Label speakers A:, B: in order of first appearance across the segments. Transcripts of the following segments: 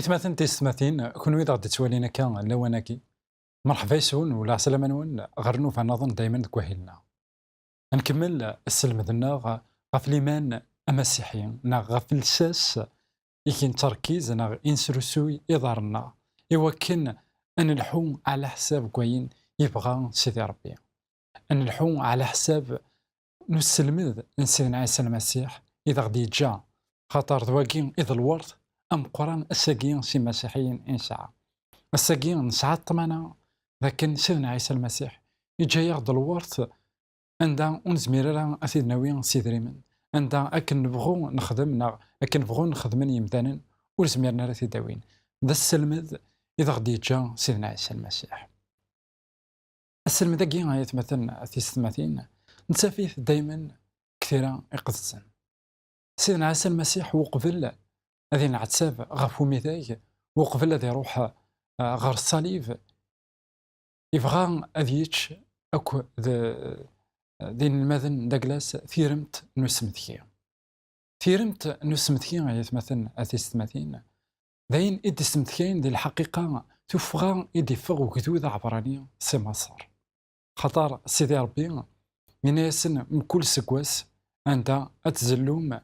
A: إثماثن تيستماثين كون غادي توالينا كان لواناكي مرحبا يسون ولا عسلامة نون غرنو فنظن دايما كواهلنا نكمل السلم ذنا غاف ليمان المسيحيين نا غاف الساس يكين تركيز نا انسرسوي إضارنا يوكن أن الحوم على حساب كوين يبغى سيدي ربي أن الحوم على حساب نسلمذ نسيدنا عيسى المسيح إذا غدي جا خاطر ذواكين إذا الورث أم قران الساقين سي مسيحيين إنساء الساقين نسعى الطمانة لكن سيدنا عيسى المسيح يجي ياخد الورث عندها ونزمير لها أثيدنا وين سيدريمن عندها أكن نبغو نخدم أكن نبغو نخدم يمدانا ولزميرنا راه تيداوين ذا السلمذ إذا غدي جا سيدنا عيسى المسيح السلم ذاكي غايتمثل في ستماثين نتسافيه دايما كثيرا يقدسن سيدنا عيسى المسيح وقبل هذه العتساب غافو ميثاك وقبل هذا يروح غار الصليب يبغى أذيتش أكو دين المذن داكلاس ثيرمت نسمتكي ثيرمت نسمتكي غايتمثل أثي ستماثين ذاين إدي ستمتكين دي الحقيقة تفغى إدي فغ وكذوذ عبرانية سي مصر خطر سيدي ربي من ياسن مكل سكواس عندها أتزلوم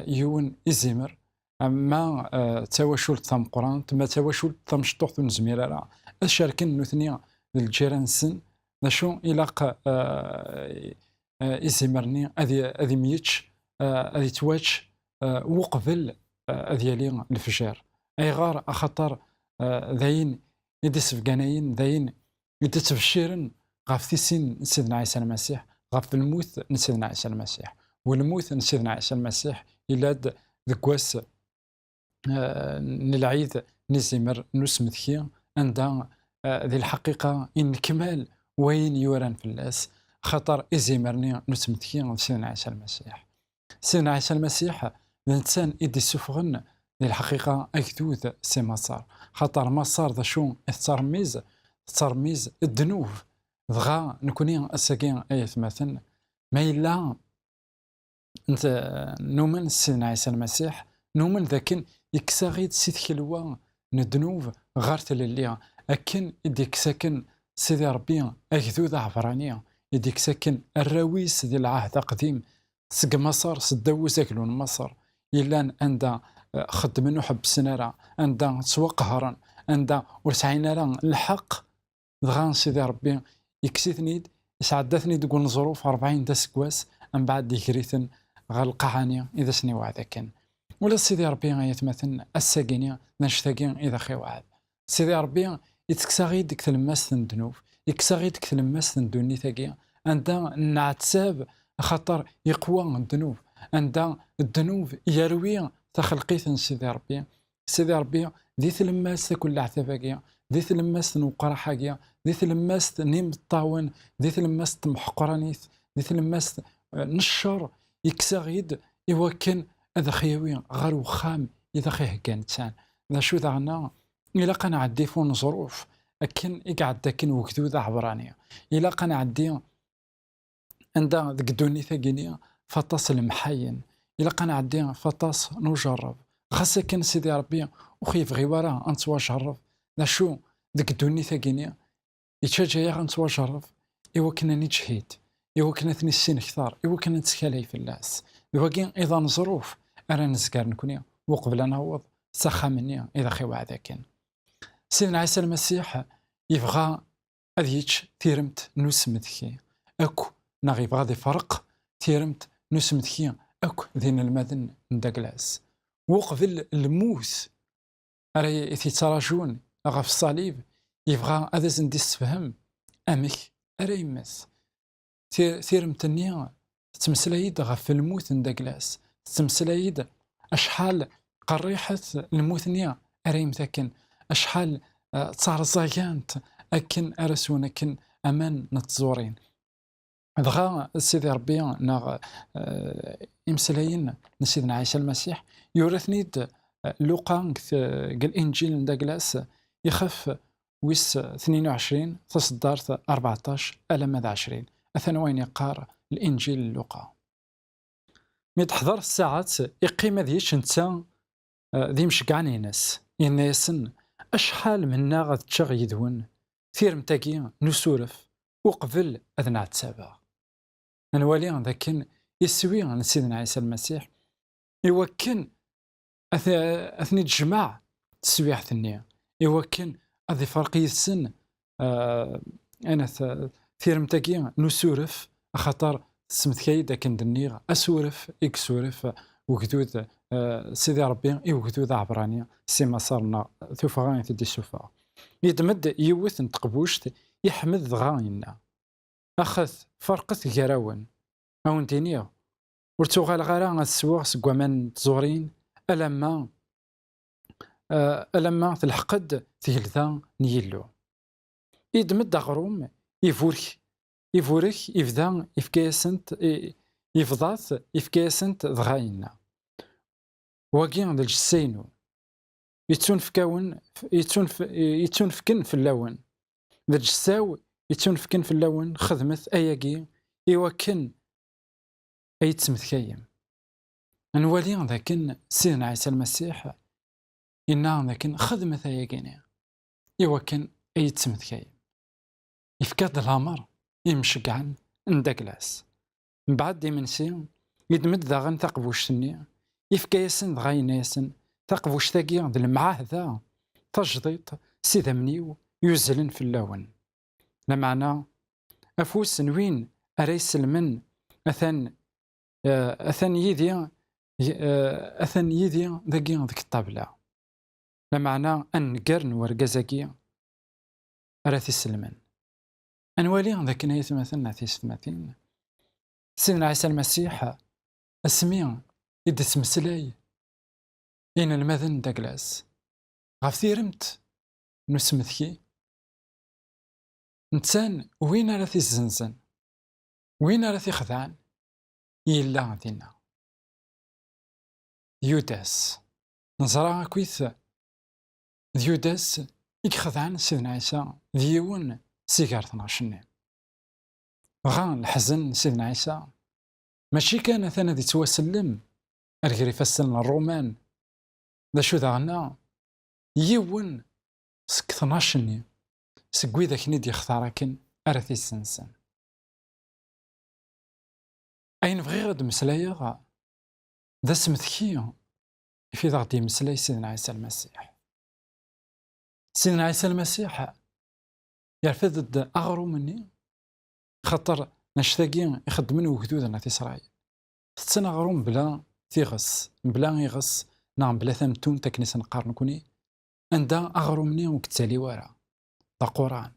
A: يون إزيمر أما تواشل ثم قران تما تواشل ثم شطوح نزميرا الشاركين نثنيا للجيران سن نشو إلاق إزيمرني أذي ميتش أذي تواتش وقبل أذيالي الفجار أي غار أخطر ذاين يدي سفقاناين ذاين يدي تفشيرن غاف تيسين سيدنا عيسى المسيح غاف الموت نسيدنا عيسى المسيح والموت نسيدنا عيسى المسيح إلا ذكواس نلعيد نزمر نسمثكي عندها ذي الحقيقة إن كمال وين يوران في الناس خطر إزيمرني نسمثكي سيدنا عيسى المسيح سيدنا عيسى المسيح الإنسان إدي سفغن ذي الحقيقة أكدوذ سي مسار خطر مسار ذا شو ترميز الذنوب ضغا نكوني أساقين أيث مثلا ما إلا أنت نؤمن سيدنا عيسى المسيح نؤمن ذاكن يكساغيد سيد كلوا ندنوب غارت لليا أكن يديك ساكن سيدي ربي أكذوذ عبرانية يديك ساكن الراويس ديال العهد القديم سق مصر سداو ساكلون مصر إلا عندها خدمن وحب سنارة عندها تسوق هران عندها ورسعينا راه الحق دغان سيدي ربي يكسيتنيد يسعدتني تقول نظروف 40 دا سكواس من بعد يكريثن غالقعانية إذا سني وعدا كان ولا سيدي ربي غايتمثل الساقينية نشتاقين إذا خي وعد سيدي ربي يتكساغي ديك تلماس ذنوب يكساغي ديك تلماس دوني ثاقيا عندها نعتساب خطر يقوى الذنوب عندها الذنوب يروي تخلقيت سيدي ربي سيدي ربي ذي تلماس كل عتباقيا ذي تلماس نوقرا حاجيا ذي تلماس نيم الطاون ذي تلماس محقرانيث ذي تلماس نشر يكساغيد يوكن هذا خيوي غير وخام إذا خيه كان تسان ذا شو ذعنا إلا قنا عدي فون ظروف أكن يقعد داكن وكذوذ عبرانية إلا قنا عدي عندها ذك دوني ثقينية فطاس المحاين إلا قنا عدي فطاس نجرب خاصة كان سيدي ربي وخيف غيوارا أنتوا جرب ذا شو ذك دوني ثقينية يتشجع يا أنتوا جرب إيوا كنا نجهد إيوا كنا ثني السين كثار إيوا كنا نتسكالي في الناس لواكين إذا نظروف أنا نزكار نكوني وقبل نعوض سخا مني إذا خي وعدا كان سيدنا عيسى المسيح يبغى أذيتش تيرمت نسمتكي أكو نغي بغادي فرق تيرمت نسمتكي أكو ذين المذن ندقلاس وقبل الموس راهي تراجون غاف الصليب يبغى هذا زندي السفهم أمك راهي يمس تيرمت النية تمسلايد غاف الموت ندقلاس تمسلايد أشحال قريحة الموثنية أريم ثاكن أشحال صار زايانت أكن أرسون أكن أمان نتزورين دغا سيدي ربي ناغ إمسلاين نسيدنا عيسى المسيح يورثني لوقا الإنجيل نداكلاس يخف ويس 22 تصدرت 14 ألا ماذا 20 أثنى وين يقار الإنجيل لوقا مي تحضر الساعات يقيم ديش نتا ذي مشقعني ناس يناسن أشحال منا غتشغ يدون ثير متاكي نسولف وقبل أذنا تسابع نوالي ذاكن يسوي عن سيدنا عيسى المسيح يوكن أثني تجمع تسويح ثنية يوكن هذه فرق يسن أنا ثير متاكي نسولف خاطر سمت كايدا كندنيغ أسورف إكسورف وكدود سيدي ربي يوكدود عبرانية سيما صارنا ثوفغان تدي السوفا يتمد يوث نتقبوشت يحمد غاينا أخذ فرقة جراون أو نتينيغ ورتوغال غارا السواغ سكوامان تزورين ألما تلحقد ثيلثا نيلو يدمد غروم يفورك يفدا يفكاسنت يفضات يفكاسنت ضغاينا واقين ذا الجسينو يتونفكن في اللون ذا الجساو يتونفكن في اللون خدمت أياقي يوكن أي تسمث كايم نوالي ذاكن سيدنا عيسى المسيح إنا ذاكن خدمت أياقيني يوكن أي تسمث كايم يفكاد الهامر يمشقعن نداكلاس من بعد ديمنسي يدمد داغن تقبوشتني يفكايسن دغايناسن تقبوش تاقي ذا المعاهدة تجديط سيدا منيو يزلن في اللون لمعنى أفوس وين أريس المن أثن يدي ذاقي ذيك الطابلة لمعنى أن قرن ورقزاقي أراثي السلمن أنوالي ذاك نايث مثلنا في ستماتين سيدنا عيسى المسيح اسمي يد سمسلاي إن المذن داكلاس غفتيرمت نسمثكي نتسان وين راثي الزنزن وين راثي خذعان إلا دينا يوداس نزرع كويث يوداس يخذعان سيدنا عيسى ديون سيجار 12 غان الحزن سيدنا عيسى ماشي كان ثنا دي توسلم أرجري فسلنا الرومان ذا شو ذانا يون سك 12 سكوي ذاك ندي اختاركن أرثي السنسن أين بغي غد مسلايا ذا سمثكي في ضغطي مسلاي سيدنا عيسى المسيح سيدنا عيسى المسيح يرفض أغرو مني خاطر نشتاقي يخدمن وكدودنا في إسرائيل تتسنى غروم بلا تيغس بلا يغس نعم بلا ثمتون تكنيس نقارن كوني عندها أغرو مني وكتالي ورا دا قران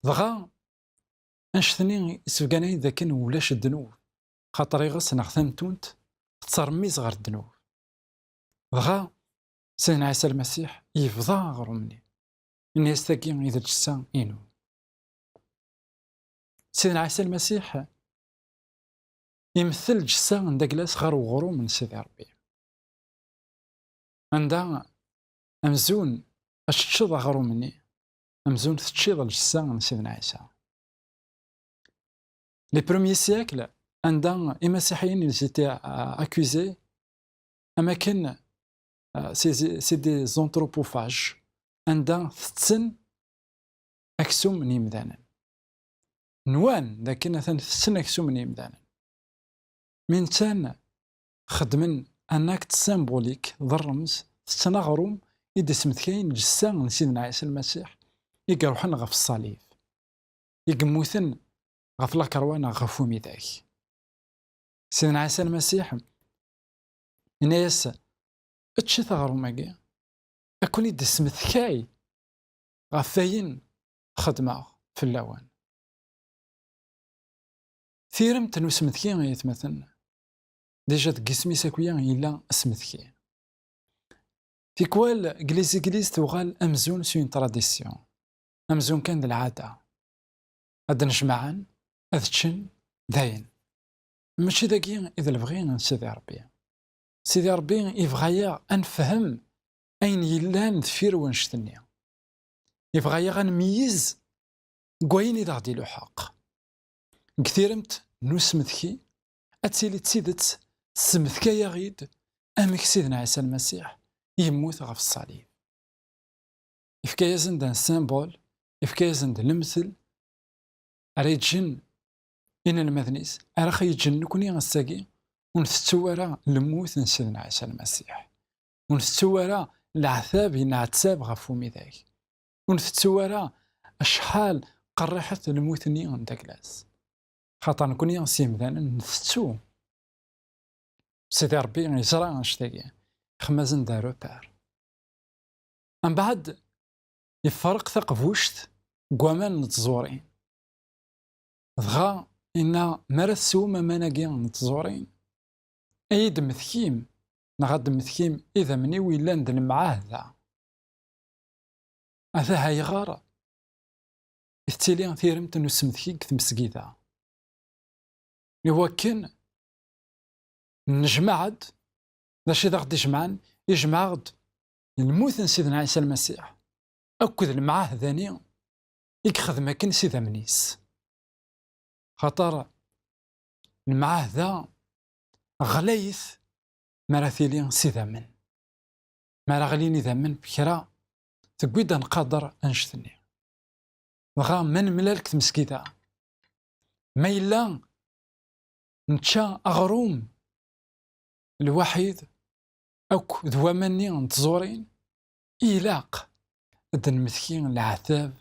A: ضغا انشثني سفقاني إذا كان ولاش الدنوب خاطر يغس ناغ ثمتونت ترميز غير الدنوب ضغا سيدنا عيسى المسيح يفضى أغرو مني إني يستاقي إذا جسا إنو سيدنا عيسى المسيح يمثل جسا عند جلاس غير وغرو من سيدي ربي عندها أمزون أشتشض غرو مني أمزون تشيض الجسا من سيدنا عيسى لي بروميي سيكل عندها المسيحيين اللي جيتي أكوزي أما كان سي دي زونتروبوفاج عندها ثتسن أكسوم من يمدانا نوان لكن ثتسن أكسوم من يمدانا من تان خدمن أنك تسامبوليك ضرمز تتنغروم إذا سمتكاين جسا من سيدنا عيسى المسيح يقروحن غف الصليب يقموثن غف لاكروان غفو ميداك سيدنا عيسى المسيح الناس اتشي ثغروماكي أكون إذا سمتكاي غفاين خدمة في اللوان ثيرمت نو سمتكي غيتمثل ديجا تقسمي ساكويا إلا سمتكي تيكوال جليز توغال أمزون سو تراديسيون أمزون كان العادة هاد نجمعان هاد تشن داين ماشي داكي إذا بغينا سيدي ربي. سيدي ربي يبغايا أنفهم أين يلان دفير ونشتني، يبغايا غنميز كوين إذا غدي له حق. كثيرمت نسمثكي أتسيلي تسيدت سمثكايا غيد أمك سيدنا عيسى المسيح يموت غف الصليب. إفكايا زند سيمبول، إفكايا زند المثل أريتجن إن المذنيس أرخي يجن نكوني غساقي ونفتوارا الموت سيدنا عيسى المسيح، ونفتوارا العذاب ينعتاب غفو ميداك، ونفتوارا أشحال قرحة الموت ني غنداكلاس. خاطر نكوني غسيمدان نفتو سيدي ربي يزرع غنشتاقي خمازن دا روبار. من بعد يفرق ثقفوشت كوامان نتزورين دغا إنا مرث سو مماناكي نتزورين أي دمثكيم نغاد دمثكيم إذا مني ويلان دن معاه ذا هذا هايغار إثتيلي ثيرمت نسمثكي كتمسكيدا يوكن نجمعد داشي ذا غدي يجمعن يجمعد الموت سيدنا عيسى المسيح أكد المعاه ذاني يكخذ مكان سيدا منيس. خاطر المعاه ذا غليث مراثيلي سيدا من ما غليني ذا من بكرا تقويدا نقدر أنشتني وغا من ملالك تمسكيدا ما إلا نتشا أغروم الوحيد أكو ذوامني نتزورين إيلاق دن مثكين العذاب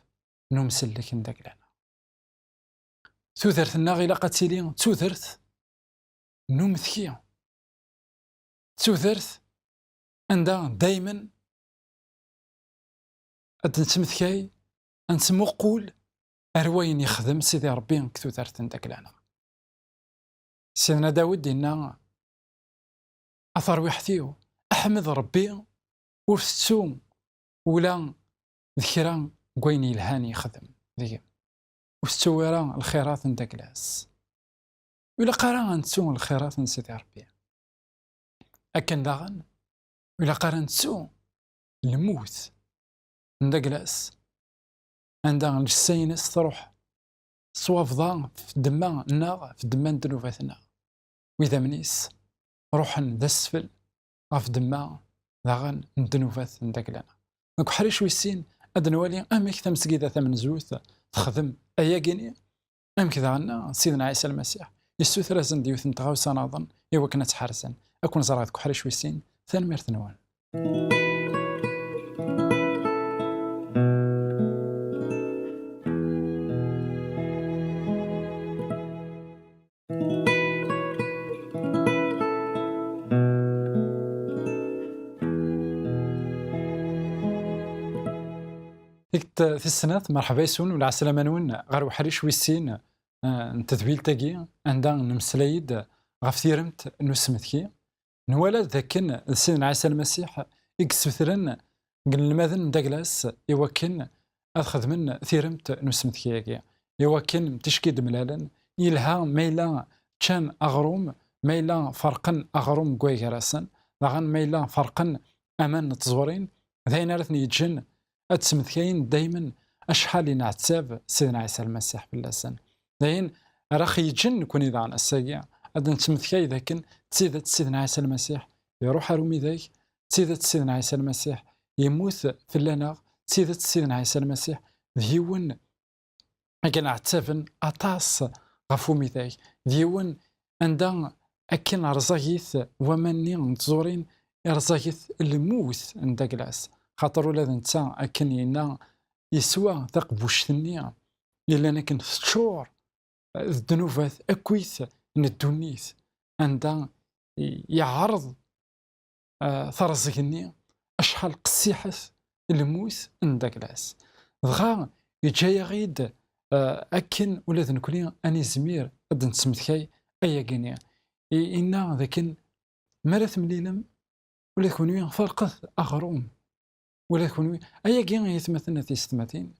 A: نمسلك نداك لنا توثرثنا غيلا قتيلي توثرث نمثكي توثرث عندها دايما أدنتمثكي أنتمقول أرواين يخدم سيدي ربي كتوثرث نداك لنا. سيدنا داود إنا أثر وحثيو أحمد ربي ورثتو ولا ذكران كوين الهاني يخدم ذي وستوارا الخيرات نداكلاس ولا قرا نتسو الخيرات نسيدي ربي أكن داغن ولا قرا نتسو الموت نداكلاس عندها السينس تروح صوافضا في دما النار في دما ندنوفاتنا وإذا منيس روحن ذا السفل غف دما داغن ندنوفات نداك لنا نكو حريش ويسين أدنوالي أمك تمسكيدا ثمن زوث تخدم أياكيني أم كذا عنا سيدنا عيسى المسيح يسوث زند ديوث نتغاو سنظن إوا كنا تحرسن أكون زرعتك حريش ويسين ثان ميرثنوان. في السنة مرحبا يسون ولا عسلامة نون غير وحريش ويسين نتذبيل تاكي عندها نمسلايد غف ثيرمت نسمثكي نوالا ذاكن سيدنا عيسى المسيح يكسوثرن قل الماذن داكلاس يوكن أخذ من ثيرمت نسمثكي يوكن تشكيد ملالا يلها ميلا كان أغروم ميلا فرقا أغروم كوي كراسن لغن ميلا فرقا أمان نتزورين ذاين رثني يتجن أتسمثكين دايما أشحال نعتاب سيدنا عيسى المسيح باللسان داين راخي يجن كون إذا عن الساقع أدن تسمثكي ذاكن تسيدة سيدنا عيسى المسيح يروح رومي ذاك تسيدة سيدنا عيسى المسيح يموت في اللناغ تسيدة سيدنا عيسى المسيح ديون أكن عتابن أطاس غفومي ذاك ديون عندها أكن رزايث ومني نتزورين رزايث الموت عند كلاس خاطر ولا نتا أكن ينا يسوى ثق بوشتني إلا أنا كنت شور الذنوبات أكويث ندونيث عندها يعرض ثرزقني أشحال قسيحة الموت عند كلاس دغا يجاي غيد أكن ولا نكوني أني زمير أد نسمثكاي أيا كينيا إنا ذاكن مرث مليلم ولا كوني فرقث أغروم ولا كوني أيا كين يتمثلنا تيستماتين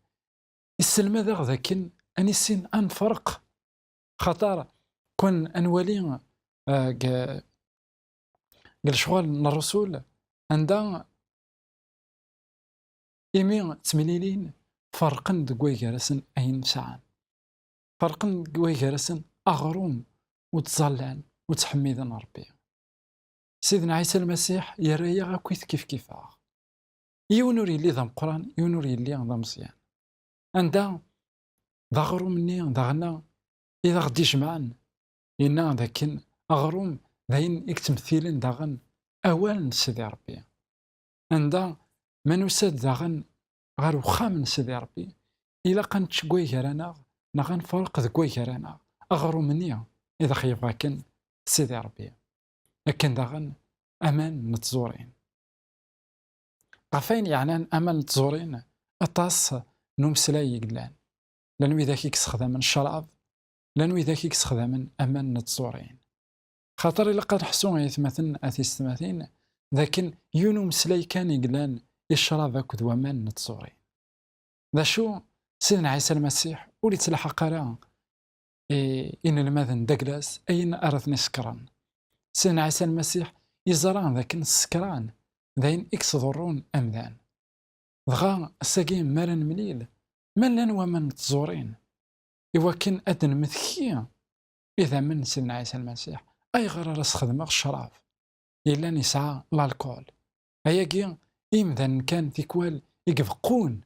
A: السلمة ذا ذاكن اني سين ان فرق خطر كون انولي قال شغل من الرسول عندها إيمي تمليلين فرقن دقوي جالسن أين ساعة فرقن دقوي جالسن أغروم وتزلان وتحميدن ربي. سيدنا عيسى المسيح يرايا غاكويت كيف يونور يلي ذا مقران يونور يلي ذا مزيان عندها ذا غروم مني ذا إذا غدي جمعان إنا ذاكن أغروم ذاين إكتمثيلن داغن أوال سيدي ربي عندها من وساد داغن غير وخام من سيدي ربي إلا كانت شكوي غيرانا نغن فرق ذكوي غيرانا أغرو منيا إذا خيبغا كان سيدي ربي لكن داغن أمان نتزورين غفين يعني أمان نتزورين أطاس نمسلاي يقلان لأنو إذا كيك سخدم من الشراب لأنو إذا كيك سخدم أمان نتزورين خاطر إلا قد حسون يثمثن أثيستماثين لكن يونو مسلاي كان يقلان الشراب أكد ومان نتزورين ذا شو سيدنا عيسى المسيح ولي تلحق راه إن الماذن دقلاس أين أرثني سكران سيدنا عيسى المسيح يزران ذاك السكران ذاين إكس ضرون أمذان ضغا الساقين مالن مليل مالن ومن تزورين إوا كان أدن مثكية إذا من سيدنا عيسى المسيح أي غير راس خدمة الشراب إلا نسعى الكول أياكي إمذان كان تيكوال يقفقون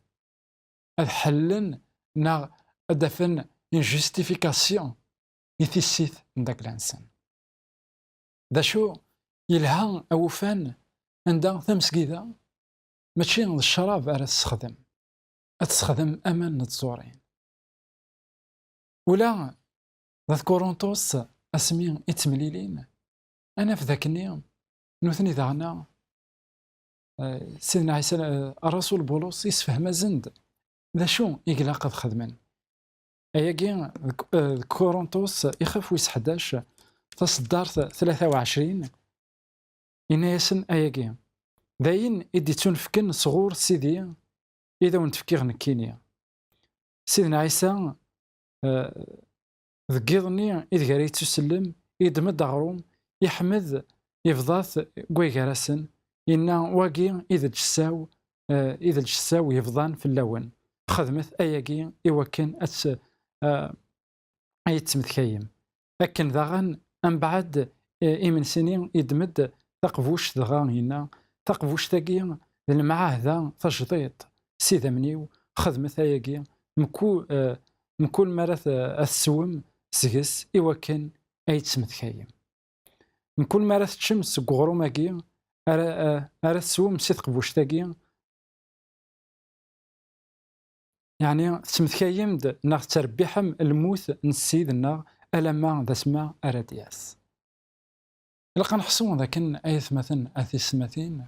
A: الحلن نا دفن ان جوستيفيكاسيون يثيسيث من داك الانسان دا شو يلها اوفان عندها ثمسكيدا ماشي الشراب على تستخدم امان نتزورين ولا ذات كورنثوس اسمي اتمليلين انا في ذاك اليوم نوثني داغنا سيدنا عيسى الرسول بولس يسفهم زند ذا شو يقلاق خدمن أياكي كورنثوس يخاف ويس 11 تصدار 23 إنايسن أياكي داين إدي تنفكن صغور سيدي إذا ونتفكيغ نكينيا سيدنا عيسى ذكيضني إذ غاري تسلم يدمد غروم يحمد يفضاث قوي غراسن إنا واقي إذا جساو يفضان في اللون خدمت أياكي إوا كان أي تمثكيم لكن ذاغن أم بعد إيمن سنين يدمد تقفوش ذغان هنا تقفوش تاقي المعاه ذا تجديط سيدا منيو خدمت أياكي مكل مرث السوم سجس إوا كان أي تمثكيم مكل مرث تشمس قغروماكي أرى السوم سي تقفوش تاقي يعني تمثكايمد ناغ تربيحم الموت نسيد ناغ ألما ذا سما أرادياس إلا كنحسو ذاك أيث مثلا أثيسماثين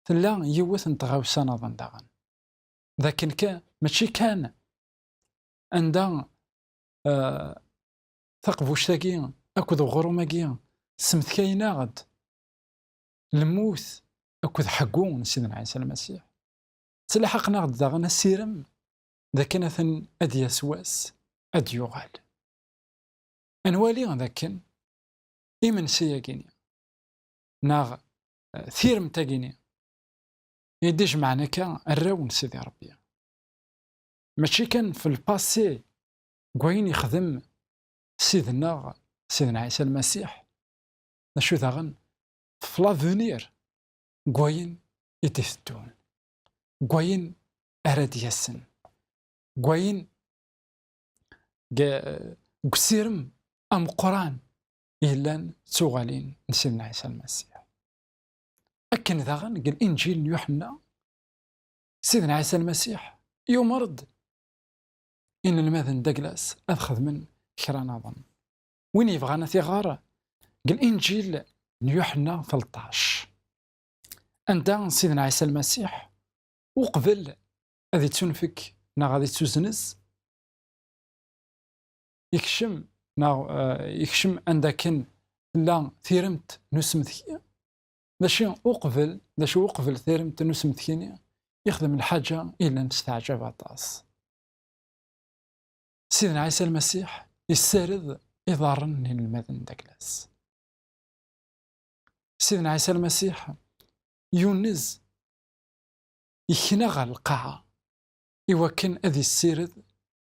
A: تلا يوث نتغاوسا نظن داغن ذاك ماشي كان عندها ثقفوش تاكي أكد غروماكي سمثكاينا غد الموت أكد حقون سيدنا عيسى المسيح تلاحقنا غد داغن السيرم ذاك نثن أد يسواس أد يغال أنوالي ذاك إيمن سياكيني ناغ ثيرم تاكيني يديج معنا كا الراون سيدي ربي ماشي كان في الباسي قوين يخدم سيدنا عيسى المسيح نشو ذاغن في لافونير قوين يتثتون قوين أراد يسن قوين قسيرم أم قران إلا تسوغالين نسيدنا عيسى المسيح أكن ذاغن قال إنجيل يوحنا سيدنا عيسى المسيح يمرض إن الماذن دقلاس أخذ من كرا نظن وين يبغانا ثغارة قال إنجيل يوحنا 13 أنت سيدنا عيسى المسيح وقبل هذه تنفك نا غادي تزنز يكشم عندك لا ثيرمت نسمثكي ماشي أقبل ثيرمت نسمثكيني يخدم الحاجة إلا نستعجب عطاس سيدنا عيسى المسيح يسرد إضارن المذن داكلاس. سيدنا عيسى المسيح يونز يخنغ القاعة إوا كان أذي السيرد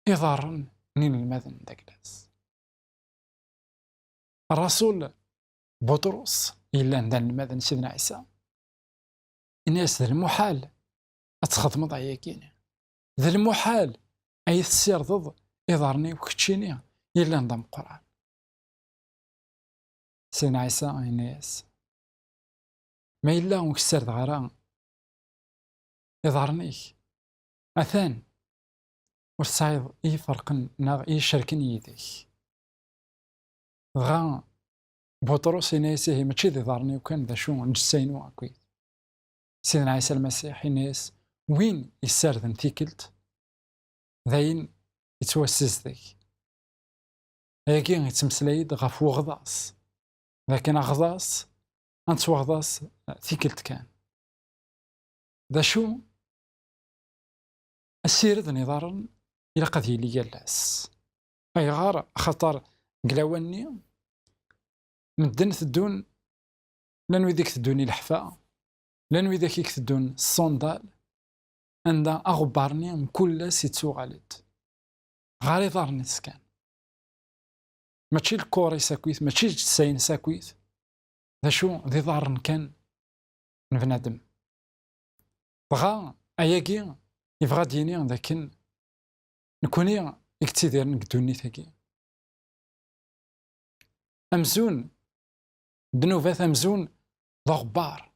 A: إضارن نين المذن داكلاس. الرسول بطرس إلا عند المذن سيدنا عيسى الناس ذا المحال أتخدم ضعيا كينا ذا المحال أي تسير ضد إضارني وكتشيني إلا نظام القرآن. سيدنا عيسى الناس ما إلا وكسر غرام يظهرنيك أثان والصعيد إي فرق ناغ إي شركن يديك غا بطرس ينايسيه ماشي ذي ظهرني وكان ذا شو نجسينو أكويد. سيدنا عيسى المسيح الناس وين يساردن تيكلت ذاين يتوسز ذيك هاكي يتمسلايد غاف وغضاص لكن أغضاص أنت وغضاص تيكلت كان ذا شو السيرد نظارا إلى قضية لي يلاس أي غار خطر قلاواني مدن ثدون لانو يديك ثدوني الحفاء لانو يديك ثدون الصندال عندها أغبارني من كل سيتسو غالد غاري ظارني سكان ماشي الكوري ساكويت ماشي الساين ساكويت ذا شو ذي ظارن كان من بنادم بغا أياكي يبغى ديني لكن نكوني اكتدير نقدوني ثاكي أمزون بنوفات أمزون ضغبار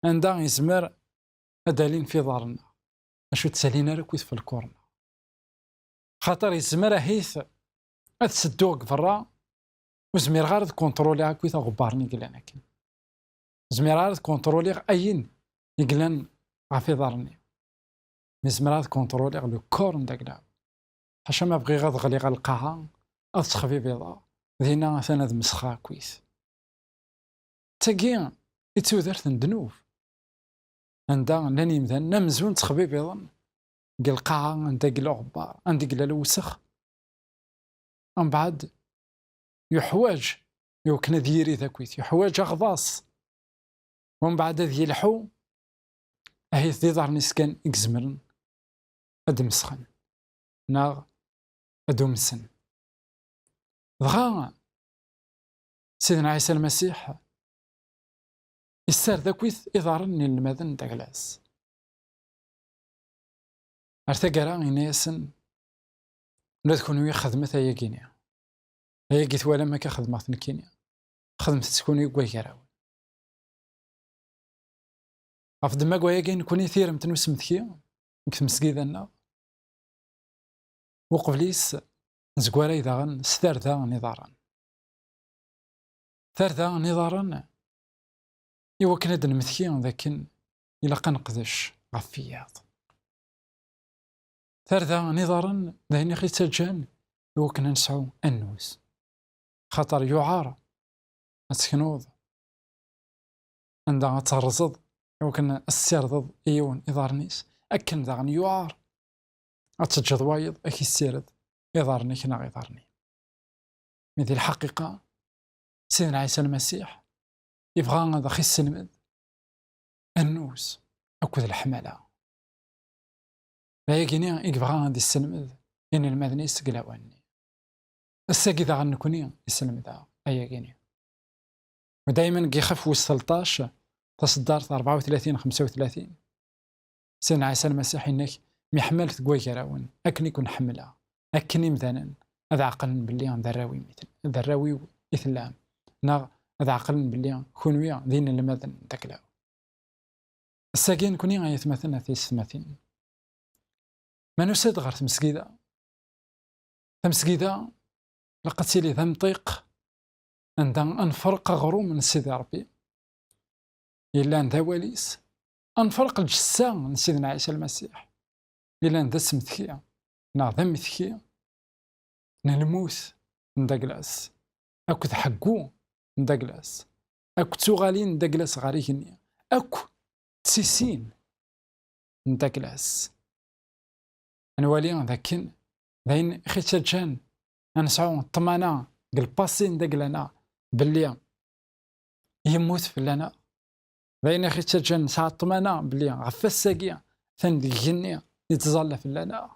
A: عندها يزمر أدالين في دارنا أشو تسالينا ركويت في الكورنا خاطر يزمر هيث أتسدوك فرا وزمير غارد كونترولي عكويت غبارني قلنا كين زمير غارد كونترولي أين يقلن غافي دارني مزمرات كونترولي لو كورن داكلا حاشا ما بغي غاد غلي غالقاها أتخفي بيضا ذينا ثانا ذ مسخا كويس تاكي يتودرت ندنوف عندها لاني مثلا نمزون تخبي بيضا قال قاعة عندها قال غبار عندي قال الوسخ من بعد يحواج يوكنا ديري ذا كويس يحواج أغضاص ومن بعد ذي الحو أهي ذي دار نسكن إكزمرن أدمسخن ناغ أدومسن دغا سيدنا عيسى المسيح يسار ذاكويث إضارن المذن داكلاس أرتقرا إنيسن نذكونو يخدمت هيا كينيا هيا قيت ولا ما كخدمت نكينيا خدمت تكوني قويكراو أفضل ما قويكين نكوني ثير متنوس مثكي نكتم سقيدنا وقبليس نزقوارا إذا ستار ذا نظارا ثار ذا نظارا إوا كنا دنمثكي لكن إلا قنقذش غفياض ثار ذا نظارا ذهني خي تجان إوا كنا نسعو النوس خاطر يعار أتكنوض عندها ترزض إوا كنا السيرض إيون إضارنيس أكن ذا يعار أتجد وايض أكي السيرد يظهرني كنا يظهرني مثل الحقيقة سيدنا عيسى المسيح يبغى هذا خي السلمد النوس أكد الحملة لا يجيني يبغى هذا السلمد إن المدني يسقلاواني الساقي ذا غنكوني السلم ذا أيجيني ودائما كيخاف وسلطاش تصدر 34 35 سيدنا عيسى المسيح إنك محمل تقوي كراون أكن يكون حملها أكني مثلا هذا عقل باللي ذراوي مثل ذراوي إثلام ناغ هذا عقل باللي كونويا ذين المذن تكلاو الساقين كوني غاية مثلا في السماثين ما نسد غير تمسكيدا تمسكيدا لقد سيلي ذا مطيق عندها أنفرق غرو من سيدي ربي إلا عند واليس أنفرق الجسام من سيدنا عيسى المسيح إلا عند سمثكيا ناض مثكيا نلموس ندقلاس أكو تحقو ندقلاس أكو تسوغالين ندقلاس غاريكني أكو تسيسين ندقلاس نوالي ذاكن داين خي تجان نسعو الطمانة قل باسين داك لنا باللي يموت في لنا. داين خي تجان نسعى الطمانة باللي غفا الساقية ثان ديك الجنية يتظل في لنا.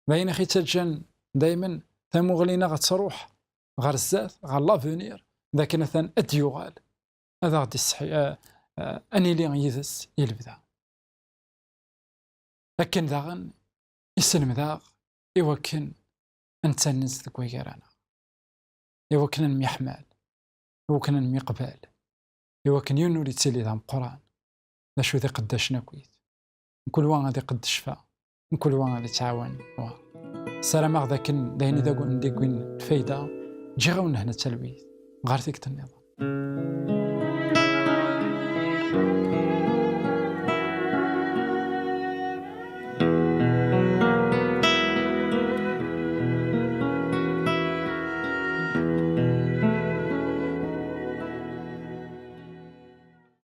A: داين خي تجان دايما ثمغلينا غتروح غير الزات غير لافونير ذاك مثلا اديوغال هذا غادي الصحي اني لي يدس يلبدا. لكن داغن يسلم داغ يوكن انت الناس ذك ويرانا يوكن نمي حمال يوكن نمي قبال يوكن ينولي تسلي ذا القران لا شو ذي قداشنا كويت كل وان غادي قد الشفاء كل وان غادي تعاون السلام ذاك داين ذا نديكوين الفايده جي غاون هنا التلويث غير ذيك النظام.